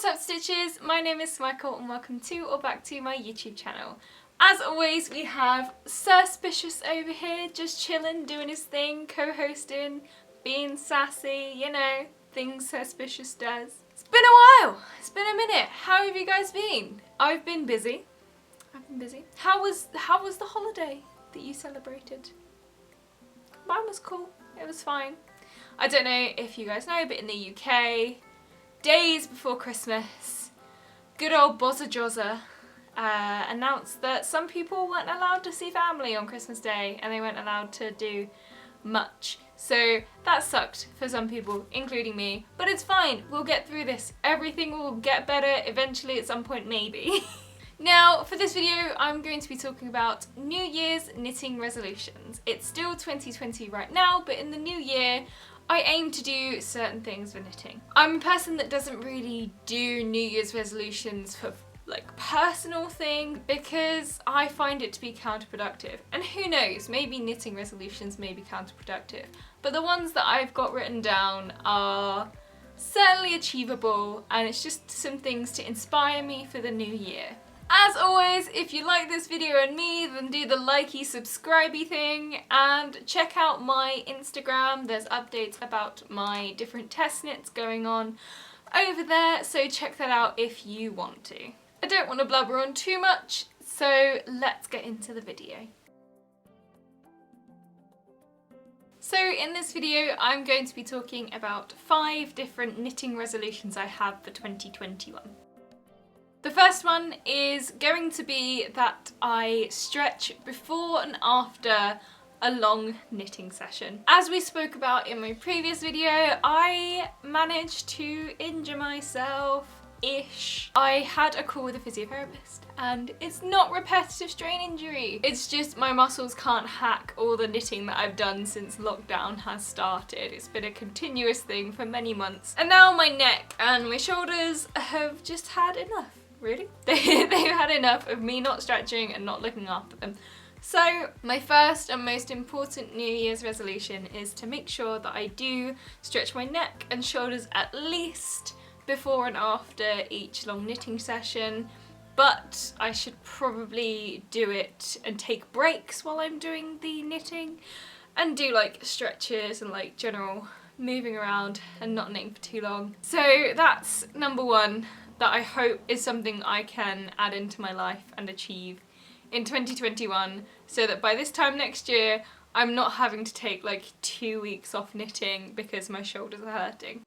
What's up, Stitches? My name is Michael and welcome to or back to my YouTube channel. As always, we have Suspicious over here, just chilling, doing his thing, co-hosting, being sassy, you know, things Suspicious does. It's been a while, it's been a minute. How have you guys been? I've been busy. How was the holiday that you celebrated? Mine was cool, it was fine. I don't know if you guys know, but in the UK, days before Christmas, good old Bozza Jozza announced that some people weren't allowed to see family on Christmas Day and they weren't allowed to do much. So that sucked for some people, including me, but it's fine, we'll get through this. Everything will get better eventually at some point, maybe. Now, for this video, I'm going to be talking about New Year's knitting resolutions. It's still 2020 right now, but in the new year, I aim to do certain things for knitting. I'm a person that doesn't really do New Year's resolutions for like personal thing because I find it to be counterproductive. And who knows, maybe knitting resolutions may be counterproductive, but the ones that I've got written down are certainly achievable, and it's just some things to inspire me for the new year. As always, if you like this video and me, then do the likey, subscribey thing, and check out my Instagram. There's updates about my different test knits going on over there, so check that out if you want to. I don't want to blubber on too much, so let's get into the video. So in this video, I'm going to be talking about 5 different knitting resolutions I have for 2021. The first one is going to be that I stretch before and after a long knitting session. As we spoke about in my previous video, I managed to injure myself-ish. I had a call with a physiotherapist and it's not repetitive strain injury. It's just my muscles can't hack all the knitting that I've done since lockdown has started. It's been a continuous thing for many months. And now my neck and my shoulders have just had enough. Really? They've had enough of me not stretching and not looking after them. So my first and most important New Year's resolution is to make sure that I do stretch my neck and shoulders at least before and after each long knitting session, but I should probably do it and take breaks while I'm doing the knitting and do like stretches and like general moving around and not knitting for too long. So that's number one. That I hope is something I can add into my life and achieve in 2021, so that by this time next year I'm not having to take like 2 weeks off knitting because my shoulders are hurting.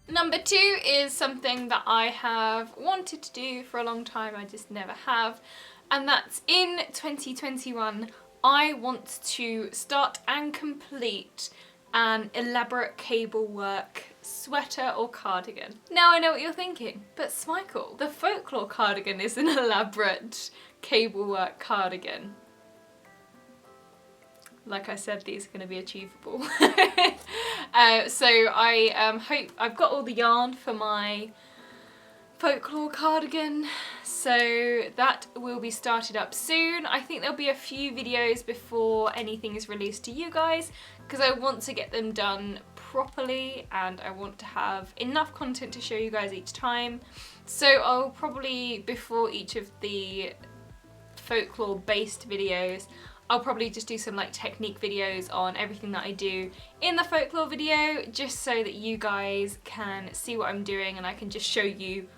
Number 2 is something that I have wanted to do for a long time, I just never have, and that's in 2021 I want to start and complete an elaborate cable work sweater or cardigan. Now I know what you're thinking, but Smichael, the Folklore cardigan is an elaborate cable work cardigan. Like I said, these are going to be achievable. So I hope I've got all the yarn for my Folklore cardigan, so that will be started up soon. I think there'll be a few videos before anything is released to you guys because I want to get them done properly and I want to have enough content to show you guys each time. So I'll probably, before each of the Folklore based videos, I'll probably just do some like technique videos on everything that I do in the Folklore video, just so that you guys can see what I'm doing and I can just show you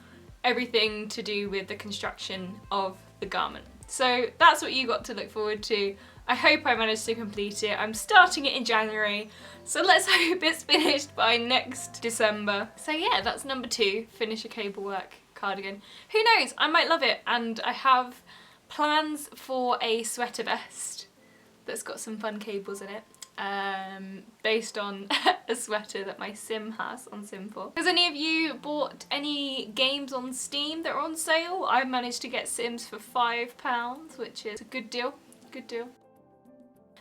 everything to do with the construction of the garment. So that's what you got to look forward to. I hope I managed to complete it. I'm starting it in January, so let's hope it's finished by next December. So yeah, that's number 2, finish a cable work cardigan. Who knows, I might love it, and I have plans for a sweater vest that's got some fun cables in it. Based on a sweater that my sim has on Sim4. Has any of you bought any games on Steam that are on sale? I've managed to get Sims for £5, which is a good deal, good deal.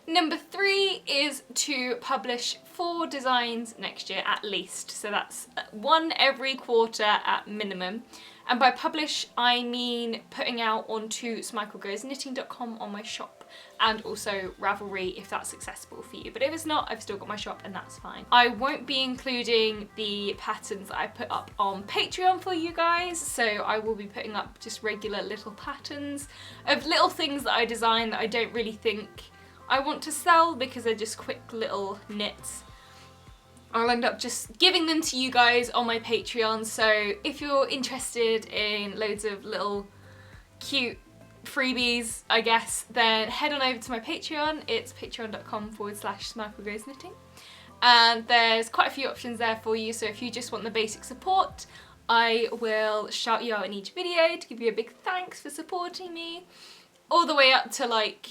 Number 3 is to publish 4 designs next year at least. So that's 1 every quarter at minimum. And by publish, I mean putting out onto smichaelgoesknitting.com on my shop, and also Ravelry if that's accessible for you. But if it's not, I've still got my shop and that's fine. I won't be including the patterns that I put up on Patreon for you guys, so I will be putting up just regular little patterns of little things that I design that I don't really think I want to sell because they're just quick little knits. I'll end up just giving them to you guys on my Patreon, so if you're interested in loads of little cute freebies, I guess, then head on over to my Patreon. It's patreon.com/smichaelgoesknitting, and there's quite a few options there for you. So if you just want the basic support, I will shout you out in each video to give you a big thanks for supporting me, all the way up to like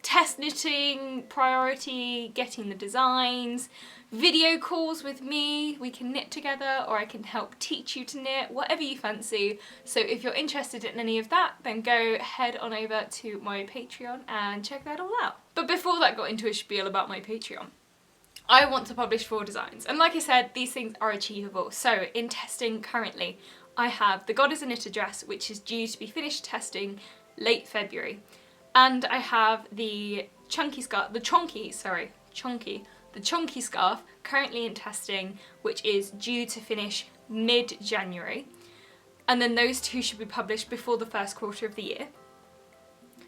test knitting priority, getting the designs, video calls with me, we can knit together, or I can help teach you to knit, whatever you fancy. So if you're interested in any of that, then go head on over to my Patreon and check that all out. But before that got into a spiel about my Patreon, I want to publish 4 designs, and like I said, these things are achievable. So in testing currently, I have the God is a Knitter dress, which is due to be finished testing late February. And I have the Chonky scarf currently in testing, which is due to finish mid-January. And then those 2 should be published before the first quarter of the year.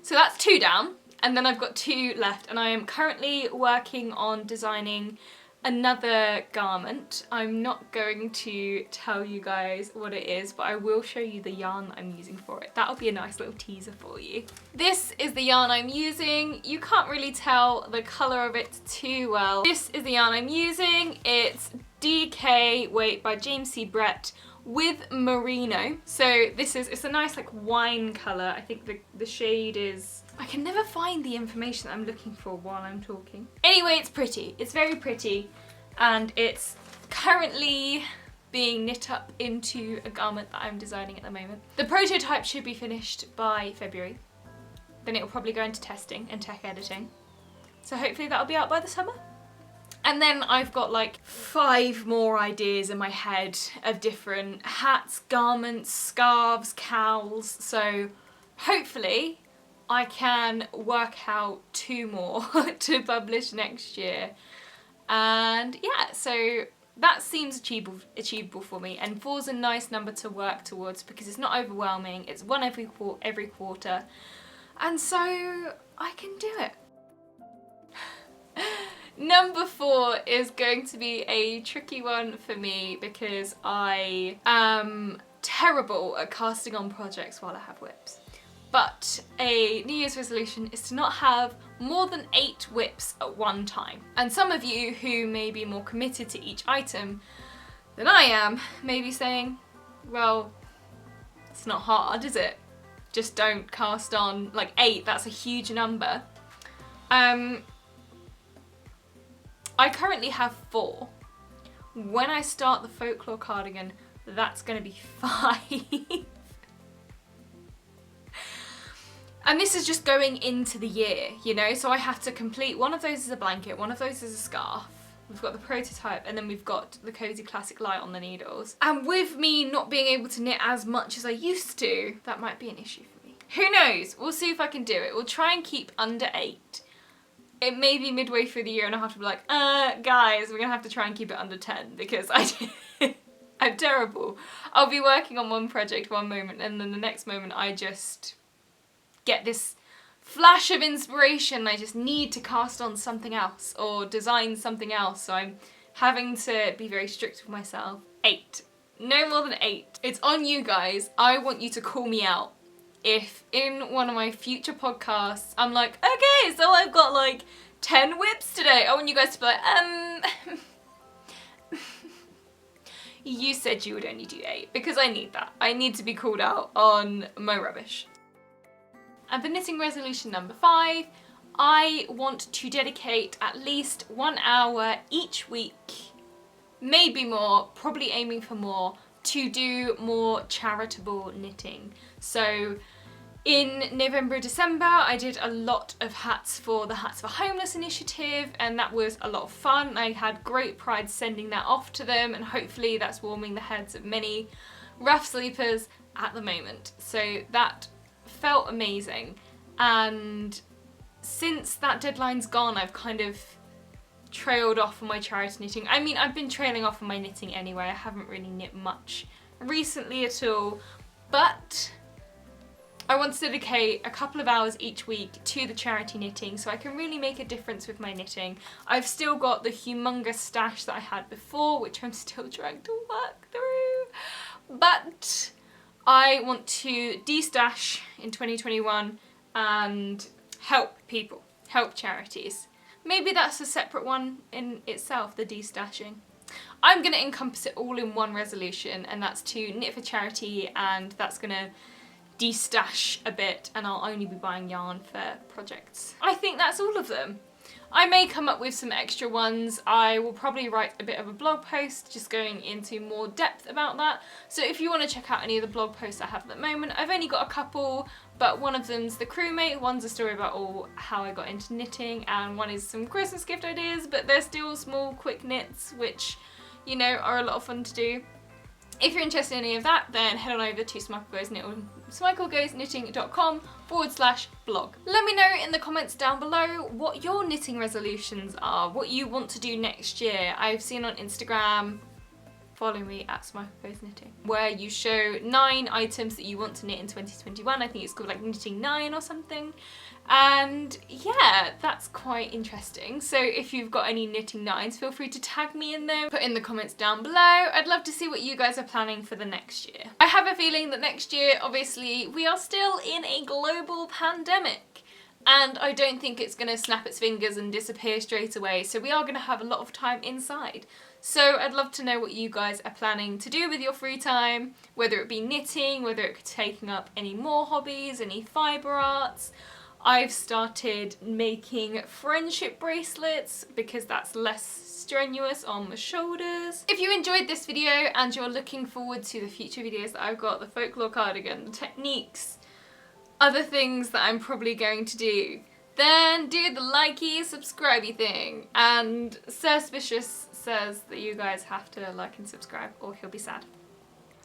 So that's 2 down, and then I've got 2 left, and I am currently working on designing another garment. I'm not going to tell you guys what it is, but I will show you the yarn that I'm using for it. That'll be a nice little teaser for you. This is the yarn I'm using. You can't really tell the colour of it too well. This is the yarn I'm using. It's DK Weight by James C. Brett with merino. So it's a nice like wine colour. I think the shade is, I can never find the information that I'm looking for while I'm talking. Anyway, it's pretty. It's very pretty, and it's currently being knit up into a garment that I'm designing at the moment. The prototype should be finished by February. Then it will probably go into testing and tech editing. So hopefully that'll be out by the summer. And then I've got like 5 more ideas in my head of different hats, garments, scarves, cowls. So hopefully I can work out 2 more to publish next year. And yeah, so that seems achievable for me, and 4's a nice number to work towards because it's not overwhelming. It's 1 every quarter, and so I can do it. Number 4 is going to be a tricky one for me because I am terrible at casting on projects while I have whips. But a New Year's resolution is to not have more than 8 whips at one time. And some of you who may be more committed to each item than I am may be saying, well, it's not hard, is it? Just don't cast on like 8, that's a huge number. I currently have 4. When I start the Folklore cardigan, that's gonna be 5. And this is just going into the year, you know, so I have to complete, one of those is a blanket, one of those is a scarf. We've got the prototype, and then we've got the Cozy Classic Light on the needles. And with me not being able to knit as much as I used to, that might be an issue for me. Who knows? We'll see if I can do it. We'll try and keep under 8. It may be midway through the year and I'll have to be like, guys, we're gonna have to try and keep it under 10 because I'm terrible. I'll be working on one project one moment, and then the next moment I just get this flash of inspiration. I just need to cast on something else or design something else, so I'm having to be very strict with myself. 8. No more than 8. It's on you guys. I want you to call me out if in one of my future podcasts I'm like, okay, so I've got like 10 whips today. I want you guys to be like, you said you would only do 8, because I need that. I need to be called out on my rubbish. And for knitting resolution number 5, I want to dedicate at least 1 hour each week, maybe more, probably aiming for more, to do more charitable knitting. So In November, December, I did a lot of hats for the Hats for Homeless initiative, and that was a lot of fun. I had great pride sending that off to them, and hopefully that's warming the heads of many rough sleepers at the moment. So that felt amazing. And since that deadline's gone, I've kind of trailed off on my charity knitting. I mean, I've been trailing off on my knitting anyway. I haven't really knit much recently at all, but I want to dedicate a couple of hours each week to the charity knitting so I can really make a difference with my knitting. I've still got the humongous stash that I had before, which I'm still trying to work through, but I want to de-stash in 2021 and help people, help charities. Maybe that's a separate one in itself, the de-stashing. I'm going to encompass it all in one resolution, and that's to knit for charity, and that's going to de-stash a bit, and I'll only be buying yarn for projects. I think that's all of them. I may come up with some extra ones. I will probably write a bit of a blog post just going into more depth about that. So if you want to check out any of the blog posts I have at the moment, I've only got a couple, but one of them's the crewmate, one's a story about how I got into knitting, and one is some Christmas gift ideas, but they're still small, quick knits, which, you know, are a lot of fun to do. If you're interested in any of that, then head on over to smichaelgoesknitting.com/blog. Let me know in the comments down below what your knitting resolutions are, what you want to do next year. I've seen on Instagram, follow me at smichaelgoesknitting, where you show 9 items that you want to knit in 2021. I think it's called like knitting 9 or something. And yeah, that's quite interesting. So if you've got any knitting 9s, feel free to tag me in them, put in the comments down below. I'd love to see what you guys are planning for the next year. I have a feeling that next year, obviously, we are still in a global pandemic, and I don't think it's going to snap its fingers and disappear straight away. So we are going to have a lot of time inside. So I'd love to know what you guys are planning to do with your free time, whether it be knitting, whether it could taking up any more hobbies, any fibre arts. I've started making friendship bracelets because that's less strenuous on my shoulders. If you enjoyed this video and you're looking forward to the future videos that I've got, the folklore cardigan, the techniques, other things that I'm probably going to do, then do the likey, subscribey thing. And Suspicious says that you guys have to like and subscribe or he'll be sad.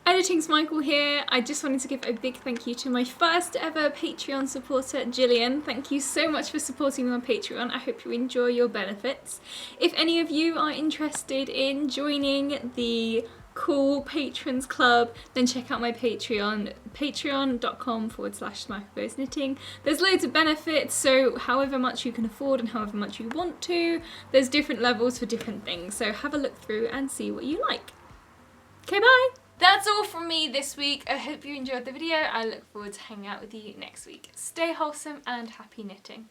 Editing's Michael here. I just wanted to give a big thank you to my first ever Patreon supporter, Gillian. Thank you so much for supporting me on Patreon. I hope you enjoy your benefits. If any of you are interested in joining the cool patrons club, then check out my Patreon, patreon.com/smichaelgoesknitting. There's loads of benefits, so however much you can afford and however much you want to, there's different levels for different things, so have a look through and see what you like. Okay, bye! That's all from me this week. I hope you enjoyed the video. I look forward to hanging out with you next week. Stay wholesome and happy knitting.